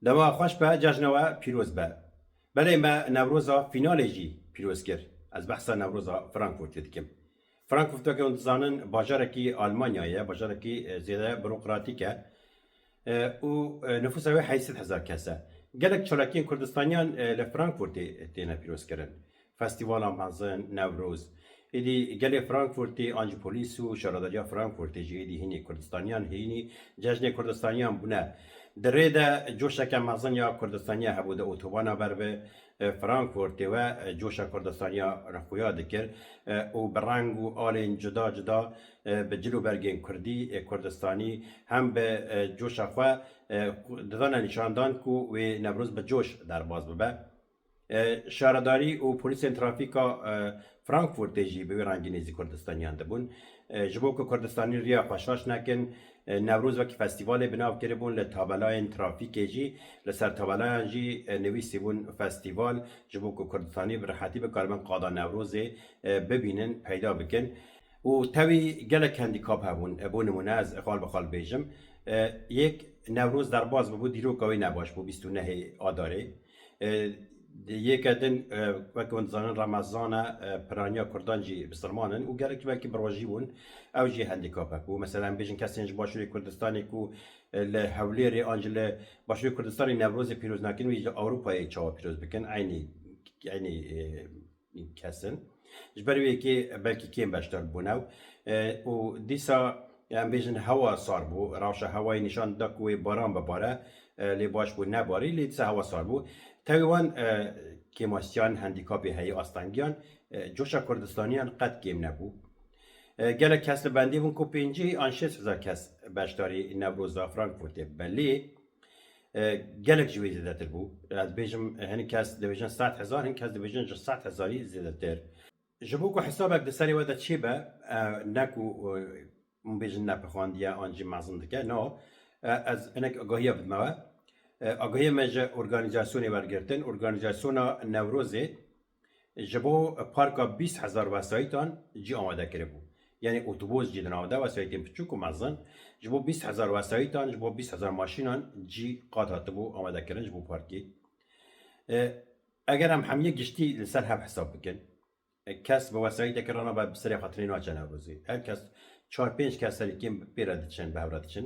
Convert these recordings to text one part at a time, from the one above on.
دوا خوش به جشنوا پیروز به بله ما نوروزا فینال جی پیروز کرد از بحث نوروزا فرانکفورت دیدیم فرانکفورت که انتظارن باجارکی آلمانیایه باجارکی زیاده بروکراتیکه و نفوس او 800,000 کسه گلک چلاکین کردستانیان لفرانکفورت تینا پیروز کردن فستیوال آمازن نوروز ایدی گلی فرانکفورتی آنج پلیس و شهرداری فرانکفورتی جی ایدی هینی کردستانیان هینی جشن کردستانیان بونه در ده جوش که مازن یا کردستانی هبود اتوبان بر به فرانکفورت و جوش کردستانی رخویا دکر و برنگ و آلین جدا جدا به جلو برگین کردی کردستانی هم به جوش خوا دادن نشاندان کو و نبروز به جوش در باز ببه شهرداری و پلیس ترافیکا فرانکفورت جی به رنگی نیزی کردستانیان دبون جبو که کردستانی ریا خوشاش نکن نوروز وقتی فستیوال بناو کرده بون لطابلای ترافیک جی لسر طابلای جی نویسی بون فستیوال جبو که کردستانی برحاتی بکارمن قادا نوروز ببینن پیدا بکن و توی گلک هندیکاپ هبون بون نمونه از خال بخال بیجم یک نوروز در باز بود دیرو قوی نباش بو 29 آداره یک دن وقتی انتظارن رمضان پرانیا کردان جی بسرمانن و گرک وقتی برواجی بون او جی هندیکاپ بو مثلا بیشن کسی انج باشوری کردستانی کو لحولیری آنجل باشوری کردستانی نوروز پیروز نکن و اروپای چاو پیروز بکن عینی کسن جبری که بلکی کیم باشتر بونو و دیسا ام بیشن هوا سار بو راش هوای نشان دکوی باران بباره لی باش بو نباری لی دیسا هوا سار بو تایوان کیماسیان هندیکاپی هی آستانگیان جوشا کردستانیان قد کیم نبو گله کس بندی بون کو پینجی آنشیس هزار کس باشداری نوروزا فرانکفورت بلی گله جوی زیاده تر بو از بیشم هنی کس دویژن 100,000 هنی کس دویژن 100,000 زیاده تر جبو کو حسابک دسری ودا چی به نکو بیشن نپخواندیا آنجی مازن دکه نه از انک آگاهی بدموه آگاهی مجه ارگانیزاسیونی برگرتن ارگانیزاسیونا نوروزی جبو پارکا 20,000 وسایتان جی آماده کرده بود یعنی اتوبوس جی دناوده وسایتین پچوک و مزن جبو 20,000 وسایتان جبو 20,000 ماشینان جی قاطعات بود آماده کردن جبو پارکی اگر هم همیه گشتی لسر هم حساب بکن کس به وسایت کرانا با بسری خاطرین واجه نوروزی هر کس 4-5 کس سری کم بیردشن به هوراتشن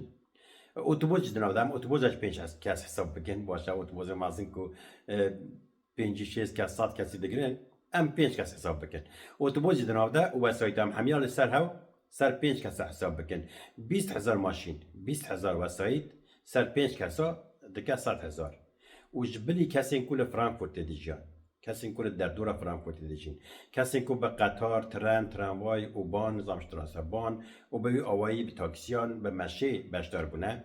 اتوبوس جدن آدم اتوبوسش 5 کس حساب بکن باشه اتوبوس مازن کو 5-6 کس 100 کسی بگیرن ام 5 کس حساب بکن اتوبوس جدن آده و وسایت هم همیال سر هاو سر 5 کس حساب بکن 20,000 ماشین 20,000 وسایت سر 5 کسا دکه 100,000 و جبلی کسی کل فرانکفورت دیجان کسی کل در دور فرانکفورت دیجین کسی کو به قطار ترن تراموای و بان نظام شتراسه بان و به آوایی به تاکسیان به مشی بشتر بونه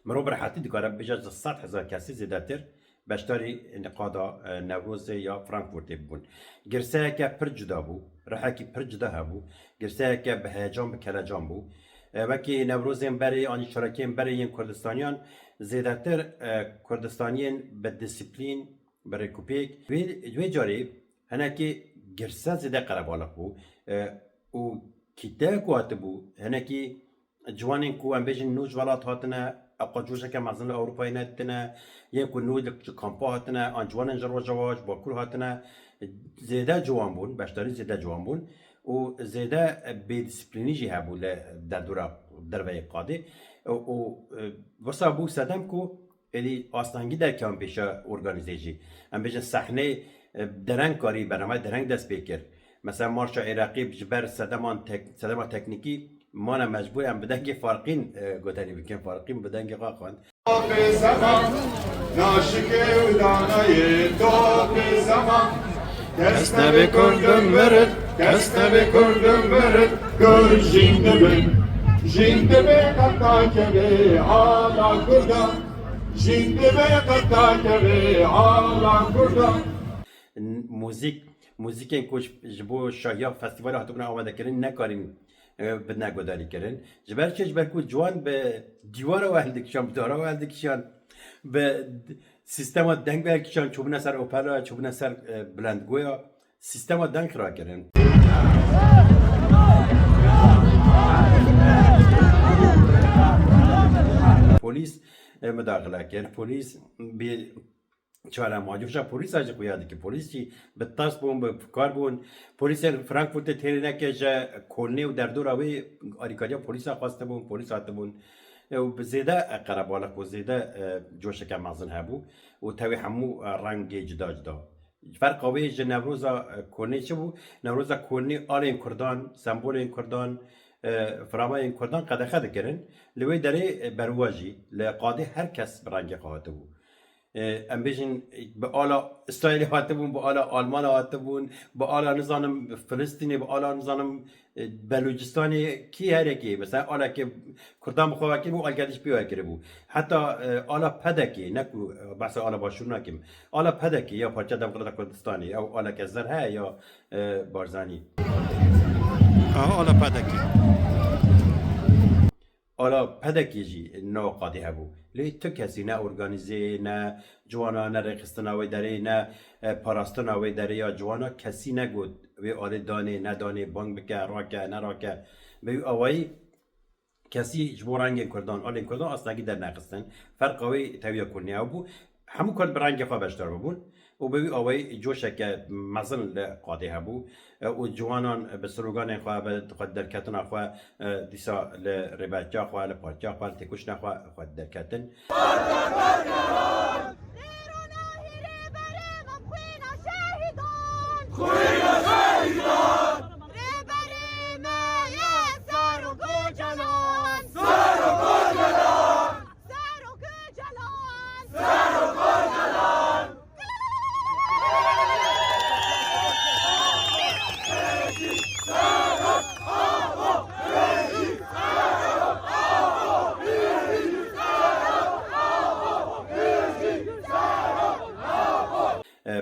مرو برحاتی دکاره بجاز 100,000 کسی زیاده تر بشتری نقادا نوروز یا فرانکفورت بون گرسه که پر جدا بو رحکی پر جدا هبو گرسه که به هیجان به کلجان بو وکی نوروزین برای آنی شرکین برای این کردستانیان زیاده تر کردستانیان به دیسیپلین برای کوپیک دوی جاری هنه که گرسه زیده قرباله بو و کیده کوات بو هنه که جوانین کو ام بیشن نوج ولات هاتنه اقا جوشه که مزن اروپایی ندتنه یک کو نوج کامپا هاتنه آن جوانین جروا جواج با کل هاتنه زیده جوان بون بشتاری زیده جوان بون و زیده بی دیسپلینی جی هبو در دورا در وی قاده و واسه بو سدم کو الی آستانگی در کمپیشا ارگانیزیجی ام بیشن صحنه درنگ کاری برنامه درنگ دست بکر مثلا مارش عراقی بجبر صدما تکنیکی ما مجبورم بدن که فارقین گوتنی بکن فارقین بدن که قاقان به زمان ناشک دانای تو به زمان کس نبکردم مرد گر جینده به قطع که آلا کردم جینده به قطع که آلا کردم موزیک کوچ جبو شایا فستیوال هاتون آماده کردن نکاریم به نگوداری کردن جبر چه جبر کو جوان به دیوار و هندکشان به دارا و هندکشان به سیستم دنگ برکشان چوبونه سر اوپلا چوبونه سر بلندگویا سیستم دنگ را کردن پلیس مداخله کرد پلیس بی چهار ماجوشا پلیس اجی قیادی که پلیس چی به تاس بون به کار بون پلیس فرانکفورت تیری نکشه کلنی و در دور اوی آریکاریا پلیس خواسته بون پلیس آته بون و بزیده قربالک و زیده جوش که مازن هبو و توی همو رنگ جدا جدا فرق اوی ج نوروزا کلنی چه بو نوروزا کلنی آل این کردان سمبول این کردان فرامای این کردان قدخه دکرن لوی داره برواجی لقاده هر کس برنگ خواهده بو ام بیشن به آلا اسرائیلی هاته بون به آلا آلمان هاته بون به آلا نظام فلسطینی به آلا نظام بلوچستانی کی هر کی مثلا آلا که کردان بخواه کی بو آلگادش بیای کرده بو حتی آلا پدکی نکو بحث آلا باشور نکیم آلا پدکی یا پارچه دموکرات کردستانی او آلا کزر ها یا بارزانی آلا پدکی آلا پدکی جی نو قاضی هبو لی تو کسی نه ارگانیزه نه جوانا نه رقصتنا وی داره نه پاراستنا وی داره یا جوانا کسی نگود وی آل دانه نه دانه بانگ بکه راکه نه راکه وی آوایی کسی جبو رنگ کردان آل کردان اصلا در نقصتن فرق وی تویا کنی بو همو کرد برنگ خواه بشتر ببون و به آوای جوشه که مثلا قاضی هبو و جوانان به سروگان خواه به خود درکتن خواه دیسا لرباجا خواه لپارچا خواه لتکوش نخواه خود درکتن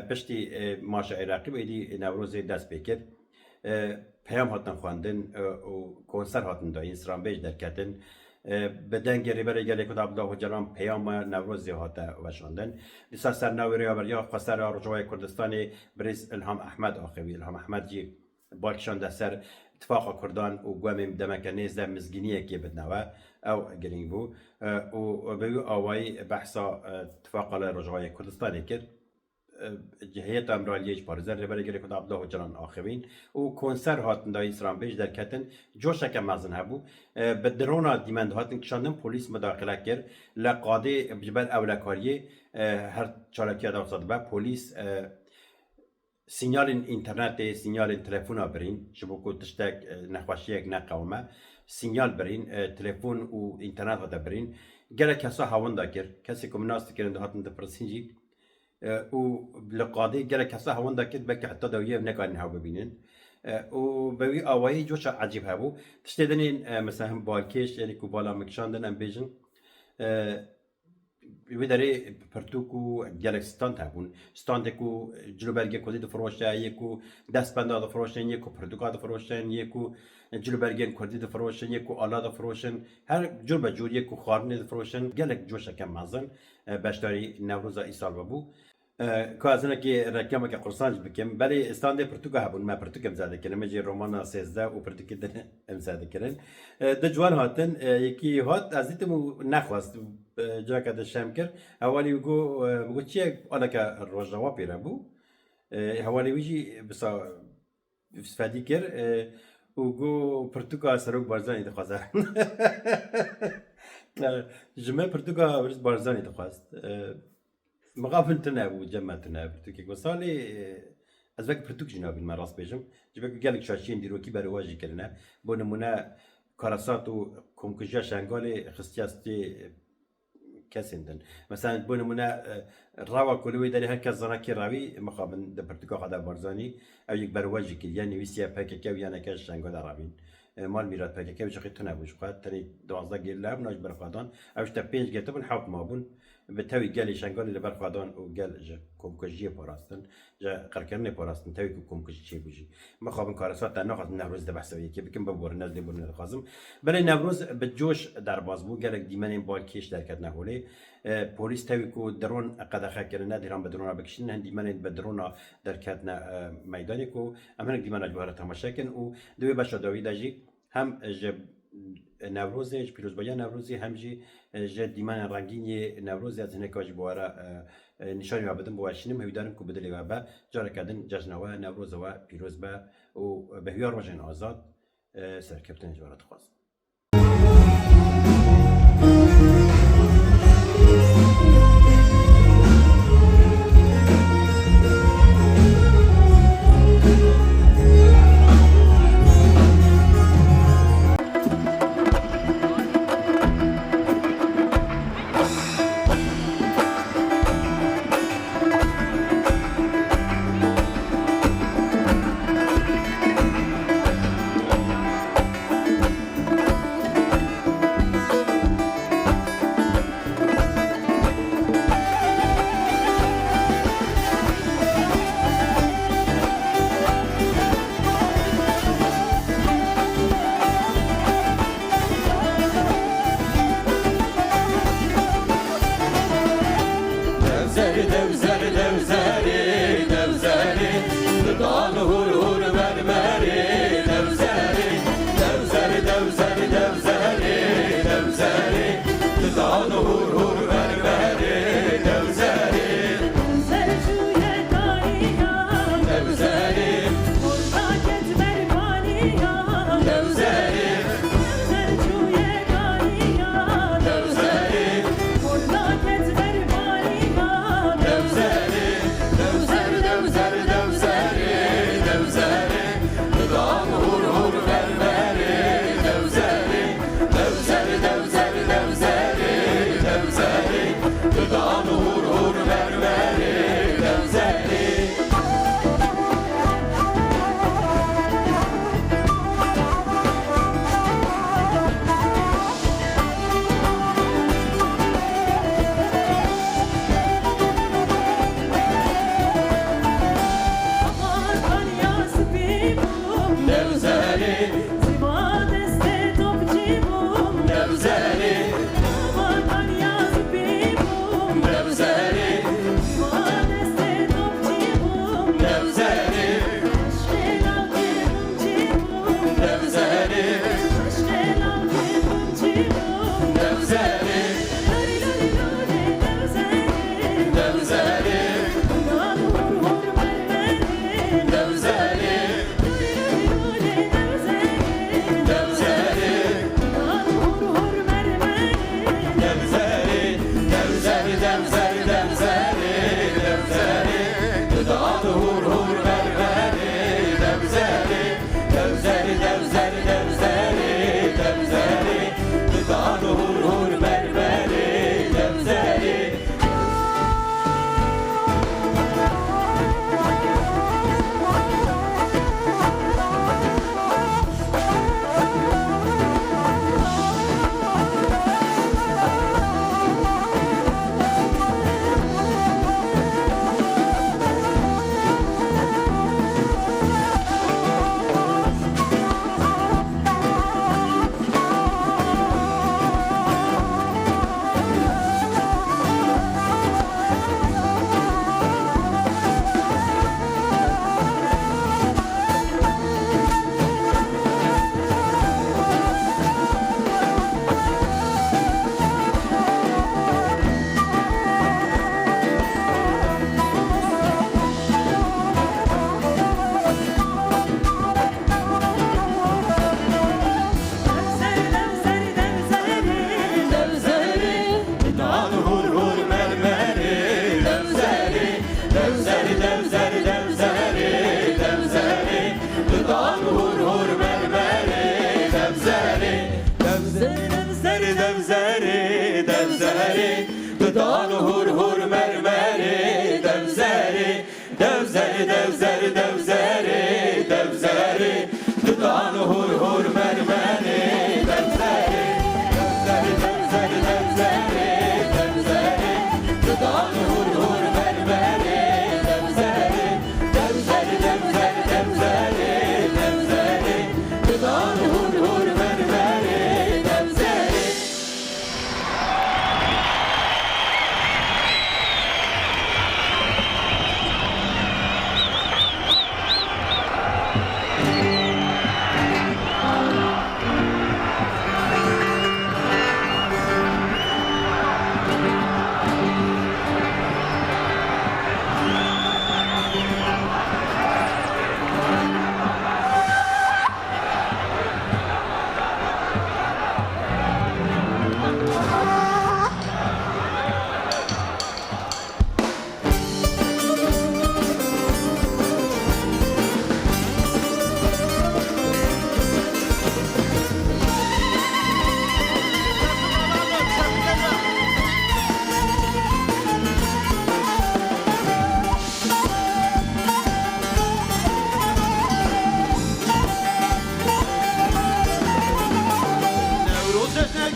پشتی ماش عراقی بیدی نوروز دست بکرد پیام هاتن خواندن و کنسر هاتن دا اینسران بیش درکتن به دنگ ریبره گلی کد عبدالله جلان پیام نوروز هاته وشاندن لیسا سرناوی ریابریا خسر رجوع کردستانی بریز الهام احمد آخوی الهام احمد جی بالکشان دستر اتفاق کردان و گوهم دمک نیزده مزگینیه که بدنوه او گرینگ بو و به آوای بحثا اتفاق رجوع کردستانی کرد هیئت امرالیش پارزر ریبره گری کد عبدالله جلان آخوین و کنسر هاتن دا اسران بیش در کتن جوشه که مزن هبو به درونا دیمند هاتن کشاندن پلیس مداخله کرد لقاده بجبر اولکاریه هر چالکی دا به پلیس سیگنال اینترنت سیگنال تلفن برین شبو کو تشتک نخواشی یک نقومه سیگنال برین تلفن و اینترنت هات برین گله کسا هاون دا کرد کسی که مناسب کرد هاتن دپرسینجی و لقاضي قال كسا هون داكت بك حتى دويه نكان هاو ببينن و بوي اوایی جوش عجیب هبو تشتدنين مثلا بالكيش يعني كوبالا مكشاندن ام بيجن ویداری پرتوکو گلک ستاند هبون ستاندکو جلوبرگه کدی دفروشه یکو دستبنده دفروشن یکو پرتوکا دفروشن یکو جلوبرگه کدی دفروشن یکو آلا دفروشن هر جور به جور یکو خارنی دفروشن گلک جوشه کم مازن باشداری نوروز ایسال بابو که از اینکه رقم که قرصانج بکم ولی استاند پرتوکا هبون ما پرتوکم زده کنم مجی رومانا 13 و پرتوکی دن ام زده کردن دجوان هاتن یکی هات از دیتمو نخواست جا که دشم کرد اولی بگو چیه آنها که روزنامه پیره بو اولی ویجی بسا استفاده کرد وگو پرتوکا سروک بارزانی دخوازه جمعه پرتوکا بارزانی دخواست مقابل تنابو جمع تناب پرتوکی گوسالی از وقت پرتوک جنابی المراس بیشم جبک گلک شاشین دیروکی برواجی کرده با نمونه کاراسات و کمکجا شنگالی خستیاستی کسیندن مثلا بون نمونه روا کلوی داری هر کس زنکی راوی مقابل د پرتوکا خدا بارزانی او یک برواجی که یعنی ویسیا پکک و یعنی کش شنگال راوین مال میراد پکک و چقدر تنابوش خواهد تنی 12 گیر لب ناج برخوادان اوش تا 5 گرته بون حوت مابون به توی گلی شنگالی لبر خدان و گل جا کمکجی پاراستن جا قرکرنی پاراستن توی کمکجی چی بودی مخابن کارسات تا نخواست نوروز دبستویی که بکن ببورن نزدی بورن خازم برای نوروز به جوش در باز بود گلک دیمن بالکیش درکت نهولی پلیس توی کو درون قدخه کردن دیران به درون بکشین هندی من به درون درکت نه میدانی کو امن دیمن اجبار تماشا کن و دوی باشه داوی داجی هم نوروزی پیروزبایی نوروزی همجی جد دیمان رنگینی نوروزی از هنگاه جی بواره نشانی بدن بواشینم هیدارم کو بدلی و با جاره کردن جشنواره نوروز و پیروز با و به هیار وجن آزاد سرکبتن جوارت خواست.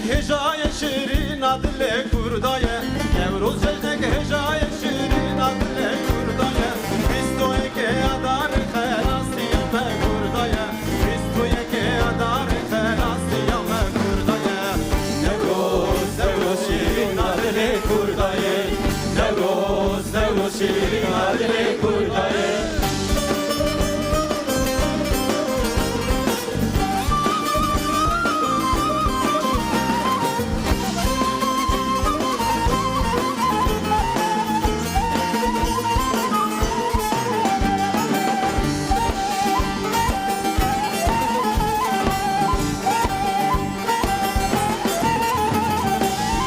hecaya şirin adile kurdaya Nevruz cejnek hecaya şirin adile kurdaya Bistoye ke adar kherasiya me kurdaya Bistoye ke adar kherasiya me kurdaya Nevruz Nevruz şirin adile kurdaya Nevruz Nevruz şirin adile kurdaya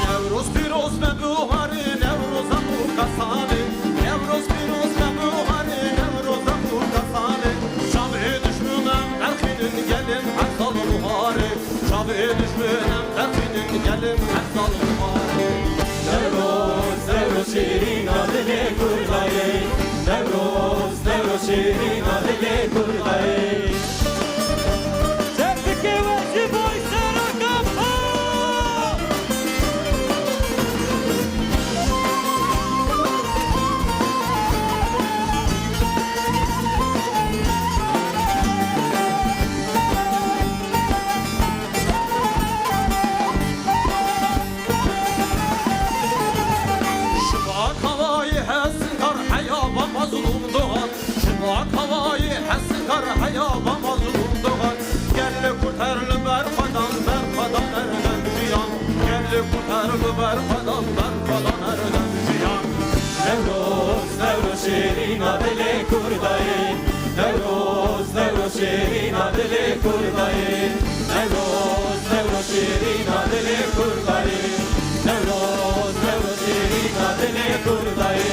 Nevroz piroz ve buharı Nevroz'a bu kasalı Nevroz piroz ve buharı Nevroz'a bu kasalı Şabi düşmünem erkinin gelin her sal buharı Şabi düşmünem erkinin gelin her sal buharı Nevroz, Nevroz şirin adile kurdayı Nevroz, Nevroz şirin adile kurdayı Tepki vacip oysana kafa. Şıbak havayı hesin kar hayaba mazlum doğan Şıbak havayı hesin kar hayaba mazlum doğan Gelle kurtarlı berfadan erden ciyan Gelle kurtarlı berfadan erden ciyan Nevroz, Nevroz şirin adile kurdayı Nevroz, Nevroz şirin adile kurdayı Nevroz, Nevroz şirin adile kurdayı Nevroz, Nevroz şirin adile kurdayı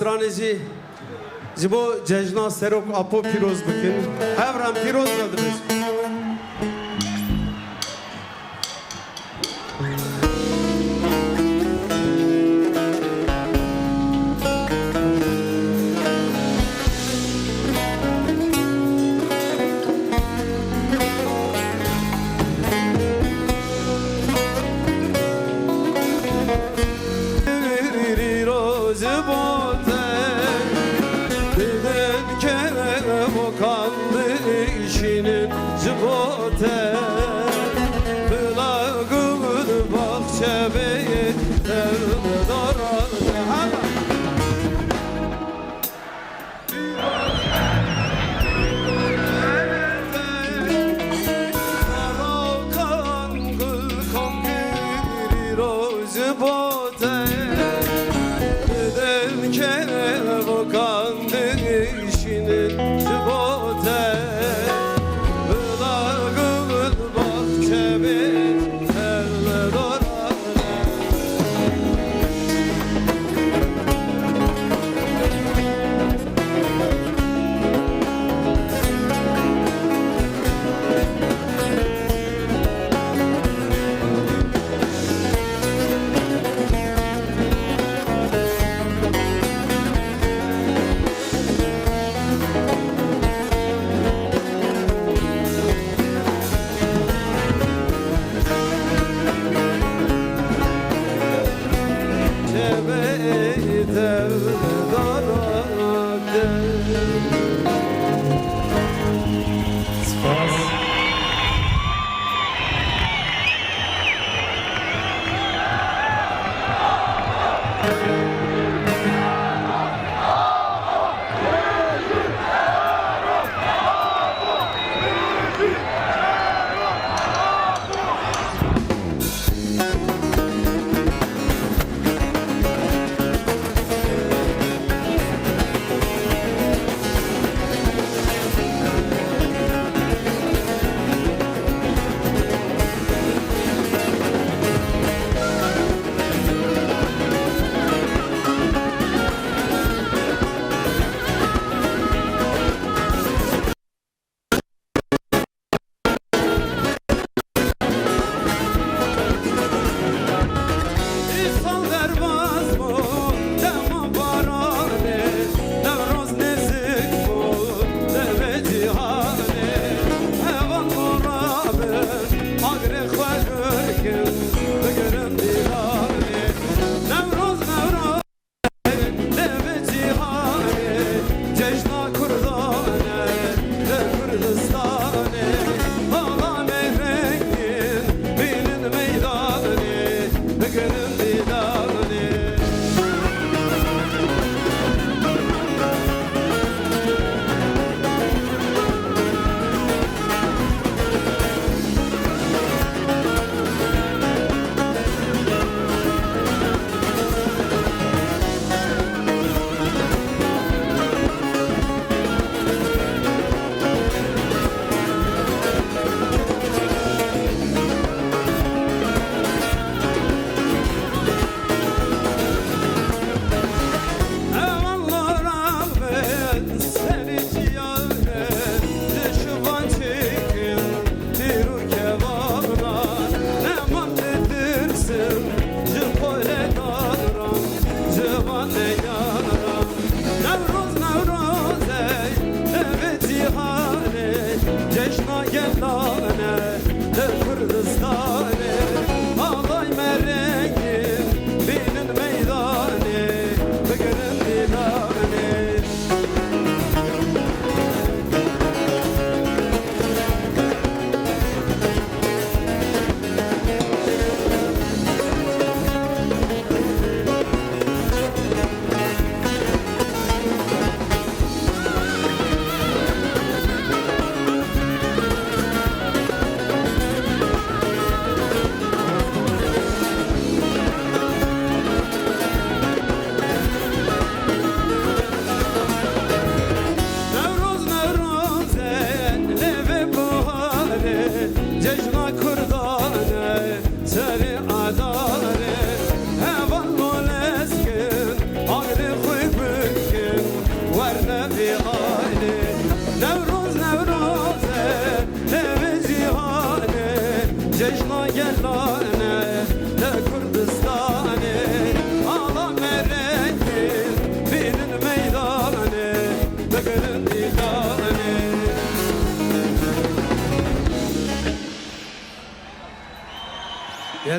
stranezi ji bo cejna serok apo pîroz bikin. Hevran pîroz ve dibêjin.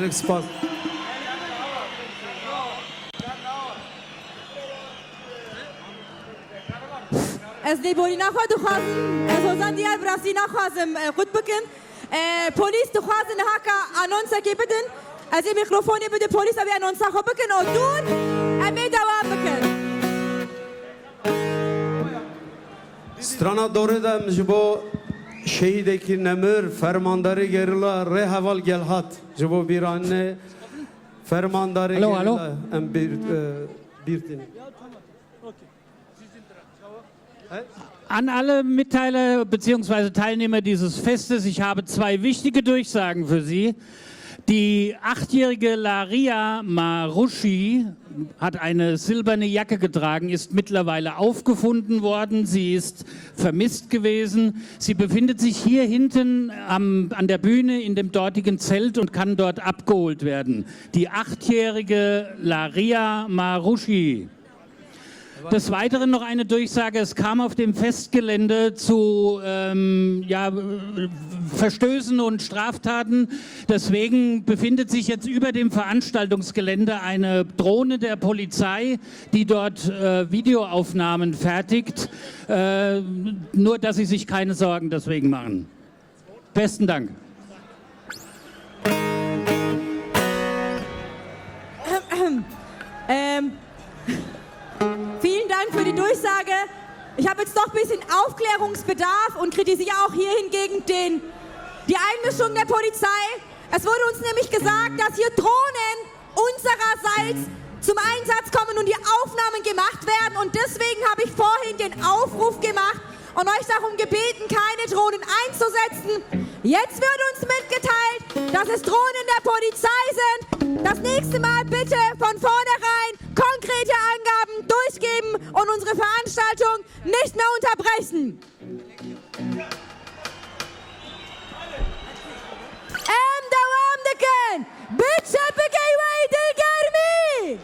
gelek spas. از دیواری نخواد خواستم از وزن دیار براسی نخواستم خود بکن پلیس تو خواست نه که آنونسا کی بدن از این میکروفونی بده پلیس اوی آنونسا خو بکن و دور امی دوام بکن Strana doğru da jibo şehideki nemir fermandarı gerila re haval gelhat jibo bir anne fermandarı Alo, gerila alo. em bir din. An alle Mitteiler bzw. Teilnehmer dieses Festes, ich habe zwei wichtige Durchsagen für Sie. Die 8-jährige Laria Marushi hat eine silberne Jacke getragen, ist mittlerweile aufgefunden worden. Sie ist vermisst gewesen. Sie befindet sich hier hinten an der Bühne in dem dortigen Zelt und kann dort abgeholt werden. Die 8-jährige Laria Marushi. Des Weiteren noch eine Durchsage, es kam auf dem Festgelände zu Verstößen und Straftaten. Deswegen befindet sich jetzt über dem Veranstaltungsgelände eine Drohne der Polizei, die dort Videoaufnahmen fertigt. Nur, dass Sie sich keine Sorgen deswegen machen. Besten Dank. Vielen Dank für die Durchsage. Ich habe jetzt noch ein bisschen Aufklärungsbedarf und kritisiere auch hier hingegen die Einmischung der Polizei. Es wurde uns nämlich gesagt, dass hier Drohnen unsererseits zum Einsatz kommen und die Aufnahmen gemacht werden. Und deswegen habe ich vorhin den Aufruf gemacht und euch darum gebeten, keine Drohnen einzusetzen. Jetzt wird uns mitgeteilt, dass es Drohnen der Polizei sind. Das nächste Mal bitte von vornherein konkrete Angaben durchgeben und unsere Veranstaltung nicht mehr unterbrechen. devam dikın. Bitte begehwey dilgermi.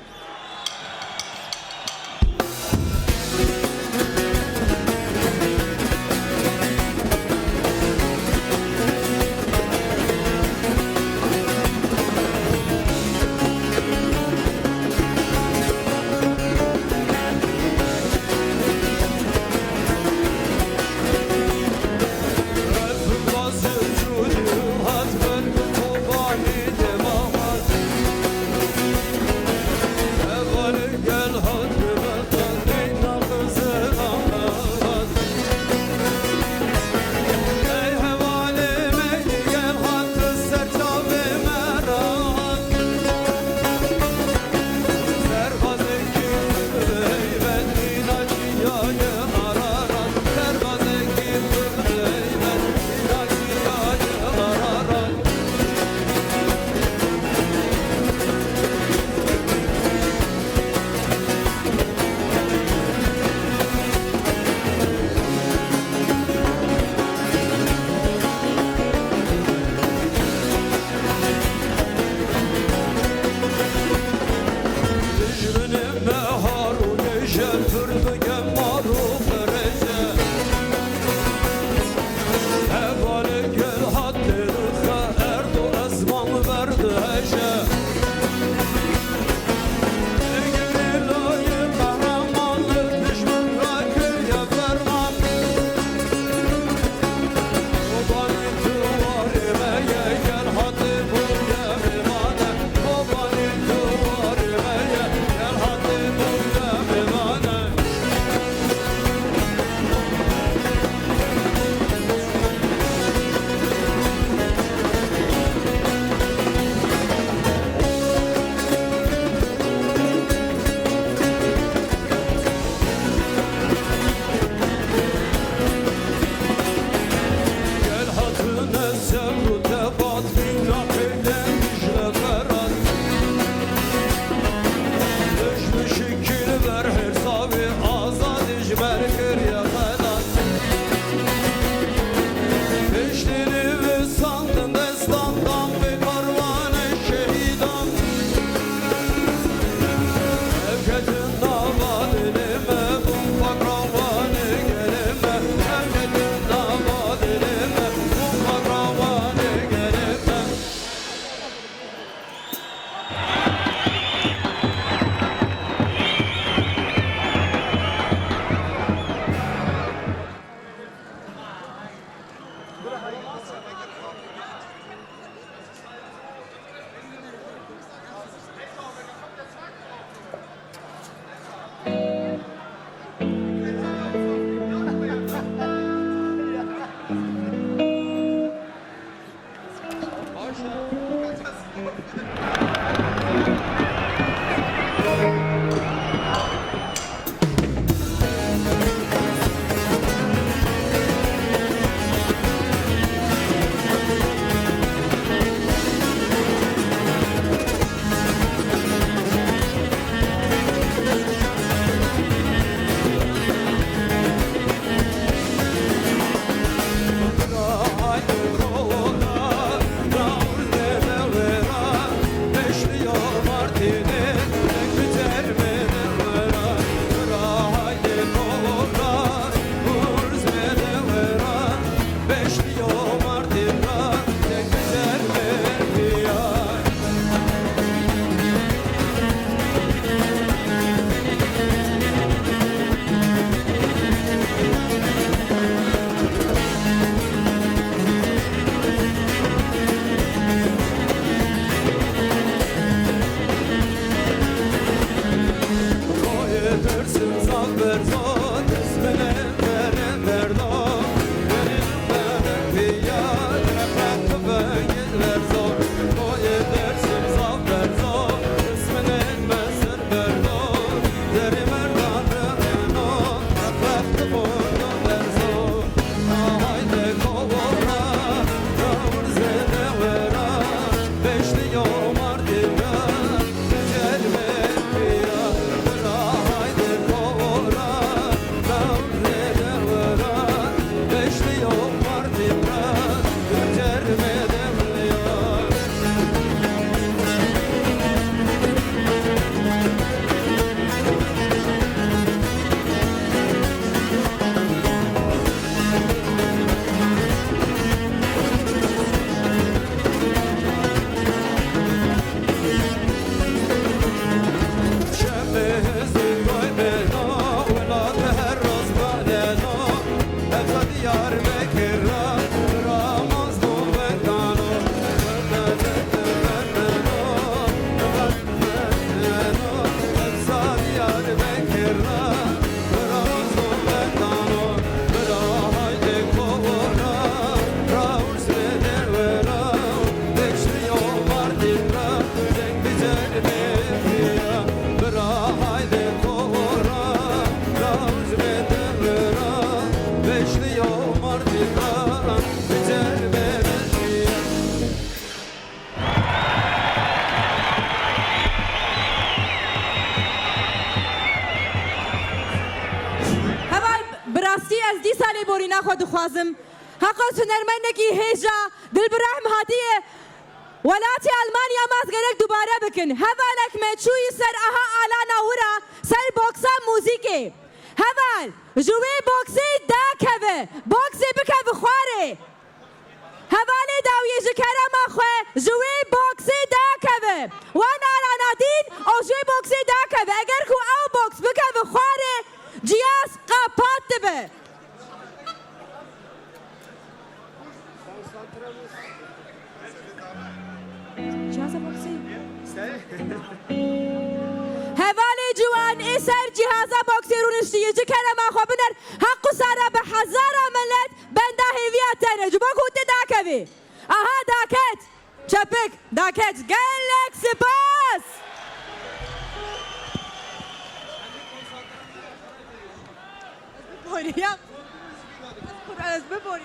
هەوال براستی ئەس دیسانێ بۆری ناخوا دخوازم هەقا هونەرمەندێکی هێژە دڵبرایم هاتیە ولاتی ئەلمانیا مازگەرێک دووبارە بکن هەڤالێک مێچووی سەر ئەها ئالانە ورە سەر بۆکسە موزیکێ هەڤال ژوێ بۆکسی داکەوێ بۆکسی بکەوە خوارێ هەڤالێ داویێ ji kerema xwe ji wê boksê dakeve wan alana dîn o ji wê boksê dakeve eger ku ew boks bikeve xwarê ciyas qapat dibe هەڤالێ جوان ئێسەر جیهازە بۆکسێ ڕوونشتیە ji kerema xwe biner heq û sare bi hezara millet benda hêviya tene ji bo ku te dakevê aha daket çepik daket gelek spas Ez biborî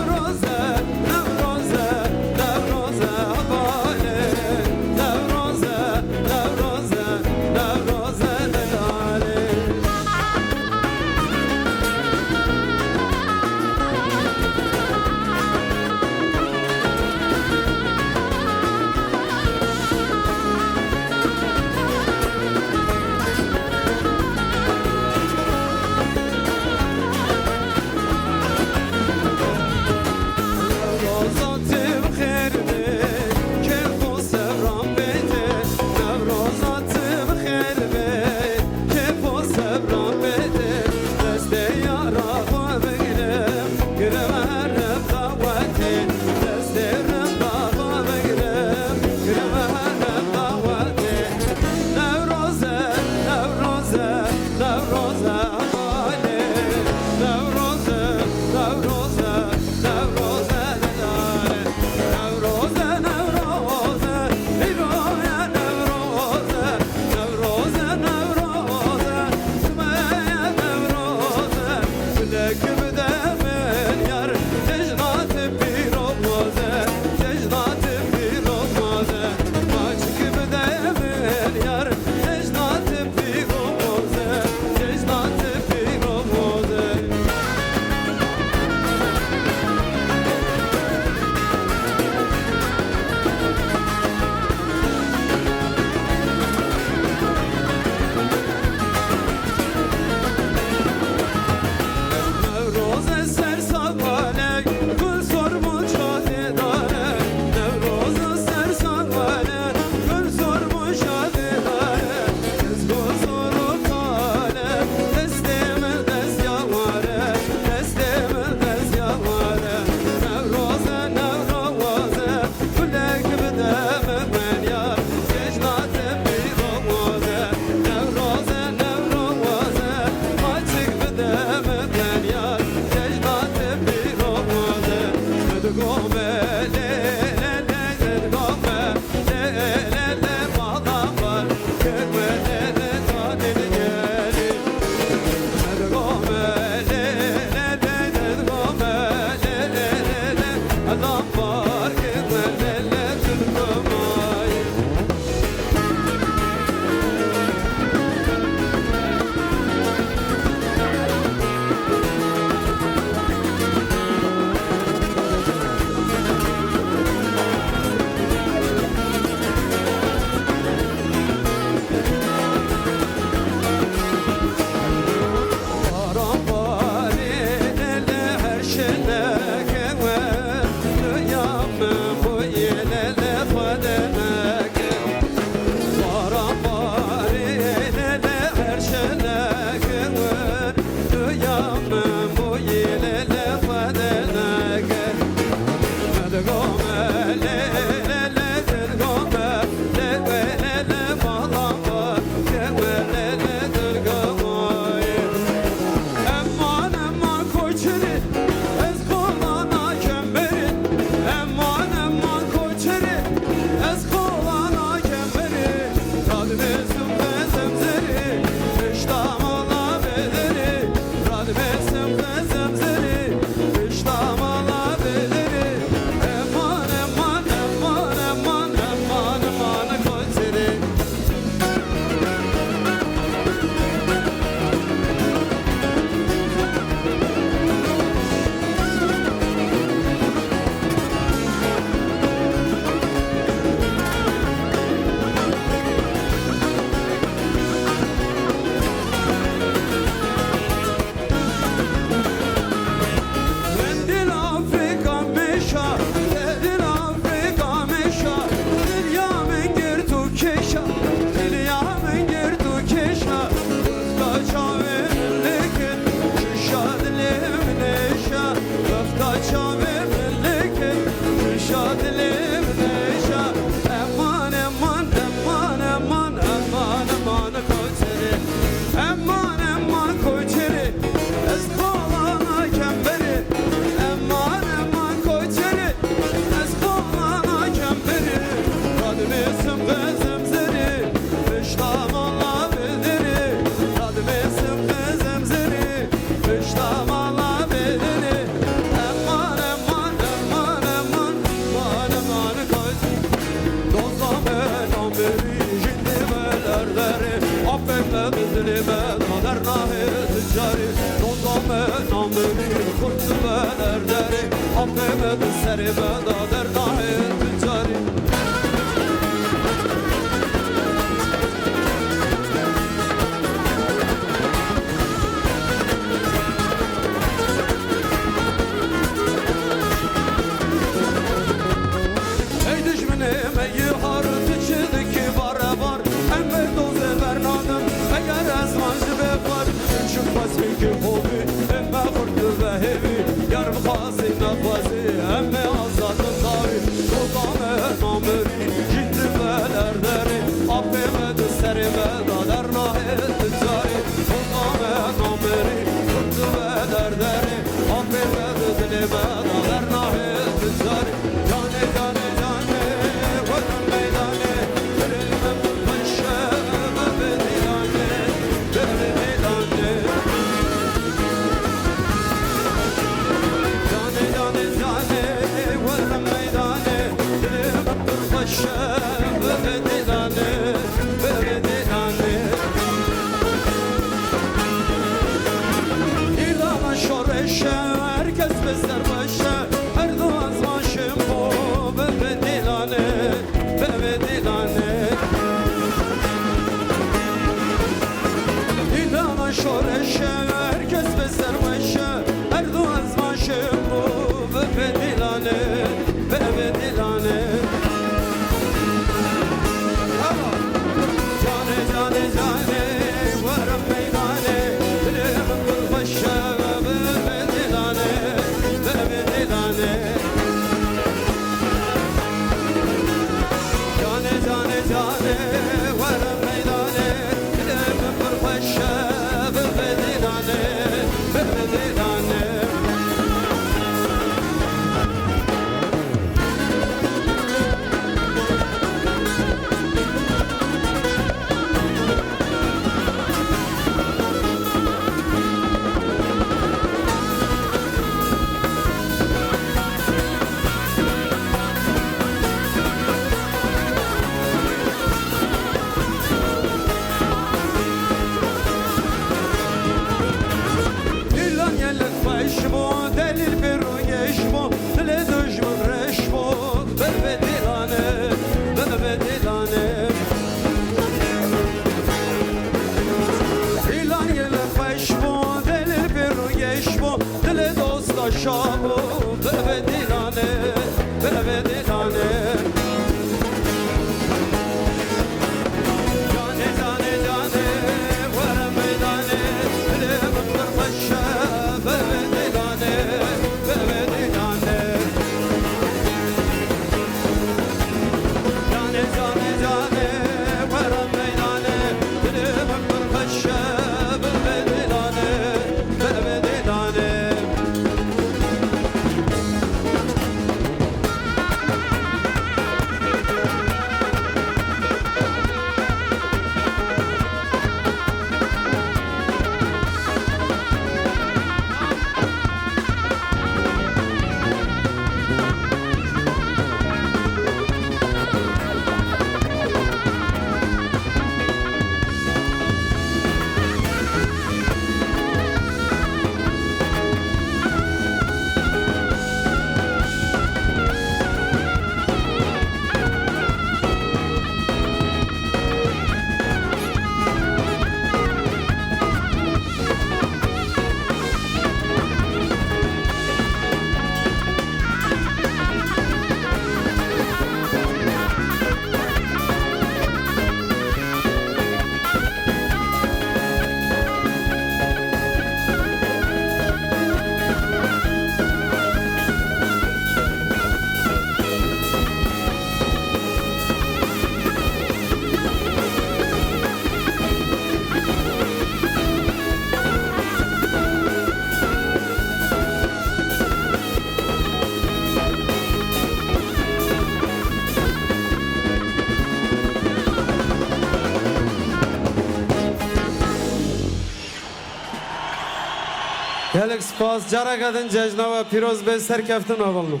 gelek spas. Cara kadın cejna ve piroz be serkeftin avalını.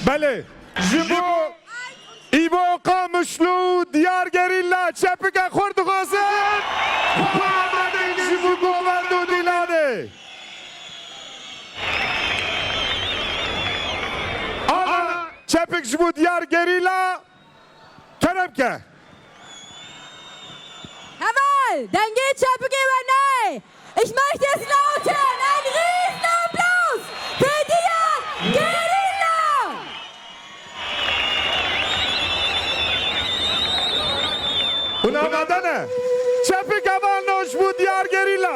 بله جبو ایبو قامشلو دیار گریلا چپک خورد غازن جبو گووندو دیلانه آنا چپک جبو دیار گریلا کرم که Jawohl, dann geht Schöppegeber nein. Ich möchte es laut hören. Ein Riesenapplaus für Dian Guerilla. Buna ne? Çepik avanloş bu diyar gerilla.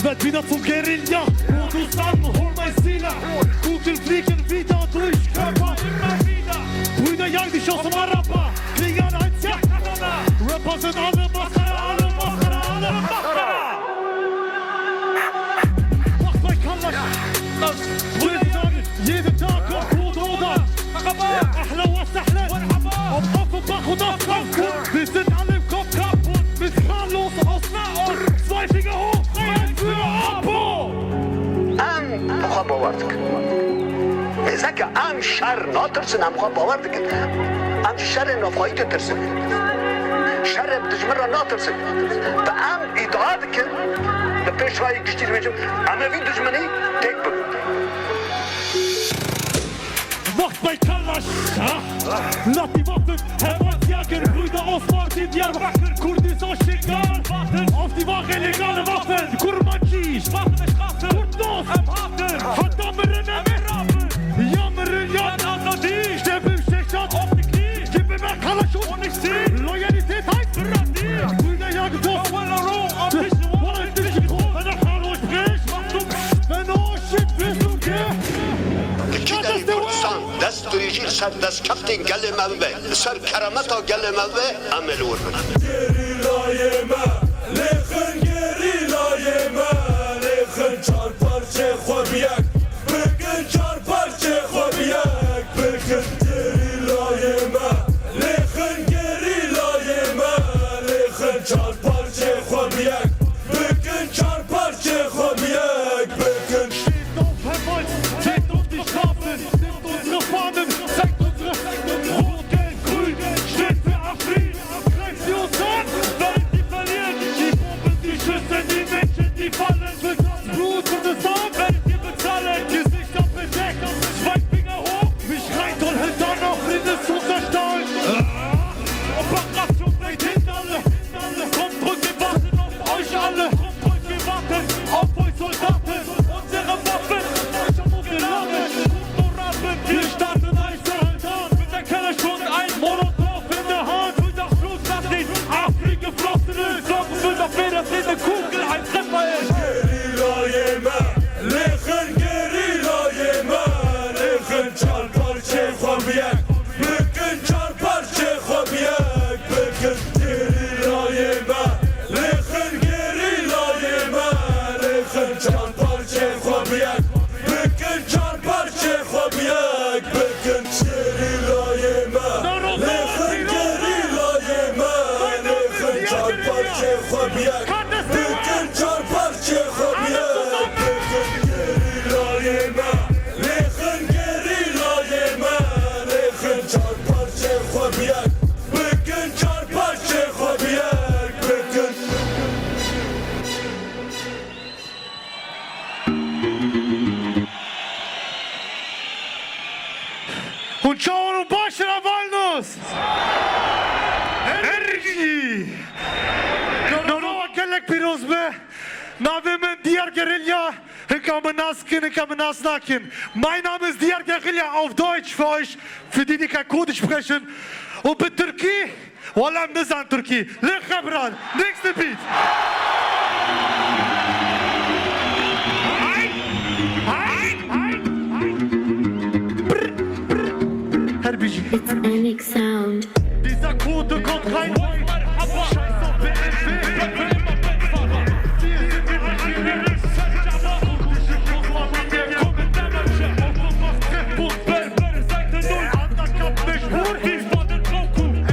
Werd wieder zum Guerilla und zusammen hol mein Ziele. Kugeln fliegen wieder durch Körper immer wieder. Brüder jagen dich aus dem Araba, kriegen eins jagt einander. Rapper sind alle Macher, alle Macher, alle Macher. Macht mein Kallasch, Brüder sagen, jeden Tag kommt Brot oder Ahla wa Sahla, ob Offenbach und Frankfurt. Wir sind alle im Kopf kaputt, mit Zahnlos aus Nahost, zwei Finger hoch. ام خواه باور دکن ایزا که ام شر ناترسن ام خواه باور دکن ام شر نفایی تو ترسن شر دجمن را ناترسن و ام ادعا دکن به پیشوایی گشتیر بیجم ام اوی دجمنی تک بگن Macht bei Kallasch, lass die Waffen hervorjagen, Brüder aus Martin, Diyarbakır, Kurdistan, Şegal, auf die Wache legale Waffen, Kurmanci, Straßen, Kurdos, am Hafen, Haddameren, am Rappen, Jammeren, Jan, Anadi, Steffen, Schechat, auf die Knie, gib mir mehr Kallasch und ich seh, Loyalität heißt Verradier, Brüder jagen Tor, am Tisch, wollen dich nicht hoch, wenn der Hallo spricht, wenn du shit bist, du Kideri Kurdistan dest duyucil ser dest keftin geli mevve ser kerameta geli mevve amel vurgun Gerilayeme, lexin gerilayeme, lexin çar parçe xwebiyek, bigin çar parçe xwebiyek, bigin gerilayeme, lexin gerilayeme, lexin çar parçe xwebiyek, bigin çar parçe xwebiyek, bigin Zeigt uns die Straßen, nimmt unsere Fahnen, zeigt unsere Rot, Gelb, Grün, steht für Afrin, greift sie uns an, wenn die verlieren, die Bomben, die Schüsse, die Menschen, die fallen, für das Blut und das Arm, werdet ihr bezahlen, Gesichter bedeckt, zwei Finger hoch, mich rein und hält dann noch Rindes zu zerstahlen. Operation bringt Hinterle, kommt drückt, wir warten auf euch alle, kommt drückt, wir warten auf euch Soldaten, unsere Waffen. Wir starten einzeln mit der Kellerschutz, ein Molotov in der Hand. Und das Blut, das nicht Afrin geflossen ist. Sorgen für dafür, dass jede Kugel ein Treffer ist. gerilayeme, lexin gerilayeme, lexin çar parçe xwebiyek, bigin çar parçe xwebiyek, bigin gerilayeme, lexin gerilayeme, lexin çar parçe xwebiyek, bigin çar parçe xwebiyek, bigin gerilayeme, lexin gerilayeme, lexin çar parçe xwebiyek, bigin çar parçe xwebiyek, bigin gerilayeme, lexin gerilayeme, lexin çar parçe xwebiyek, bigin çar Navimen Diar Guerilla, ich kann Nasnaken. Mein Name ist Diar Guerilla auf Deutsch für euch, für die kein Kurdisch sprechen. Und bei Türkei, Wallah Mizan Türkei. Lech Hebran, nächste Beat. Sonic sound. Dieser Quote kommt rein. Scheiß auf BNP.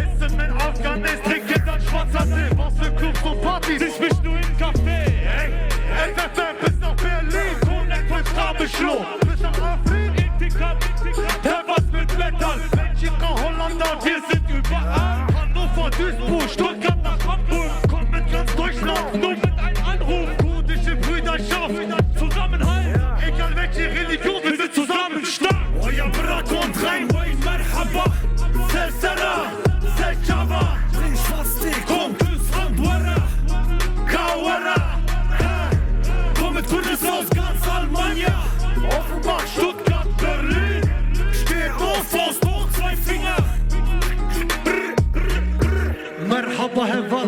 Essen mit Afghan ist, trinken dann schwarzer Tee. Was für Clubs und Partys. Ich mich nur in Café. FFM bis nach Berlin. Connect von Strabeschloh. Bis nach Afrin. Hör was mit Metal. Hollander, wir sind überall. Hannover, Duisburg, Stuttgart nach Hamburg. Kommt mit ganz Deutschland, nur mit einem Anruf. Kurdische Brüderschaft, Zusammenhalt. Egal welche Religion, wir sind zusammen stark. Euer Brat kommt rein, Merhaba. Selsera, Seljava. Komm, Andwara, Kawara. Komm mit Kurdis aus ganz Almania. Offenbach, Stuttgart, Berlin. Steht auf aus zwei Finger. Merhaba Heval,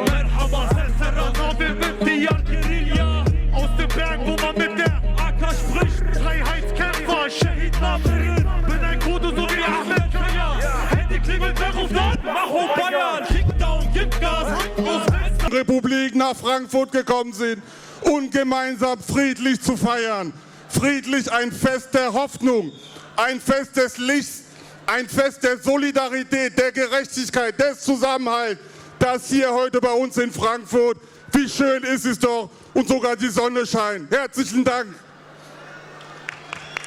Merhaba Selsera, Navimen Diar Guerilla. Aus dem Berg, wo man mit der AK spricht. Freiheitskämpfer, Shahid Navimen. Bin ein Kurde, so wie Ahmed Kaya. Handy klingelt, wer ruft an? Macho Bayern, Kickdown, gib Gas, Hand aus West. Republik nach Frankfurt gekommen sind, um gemeinsam friedlich zu feiern. Friedlich ein Fest der Hoffnung, ein Fest des Lichts, ein Fest der Solidarität, der Gerechtigkeit, des Zusammenhalts. Das hier heute bei uns in Frankfurt. Wie schön ist es doch und sogar die Sonne scheint. Herzlichen Dank.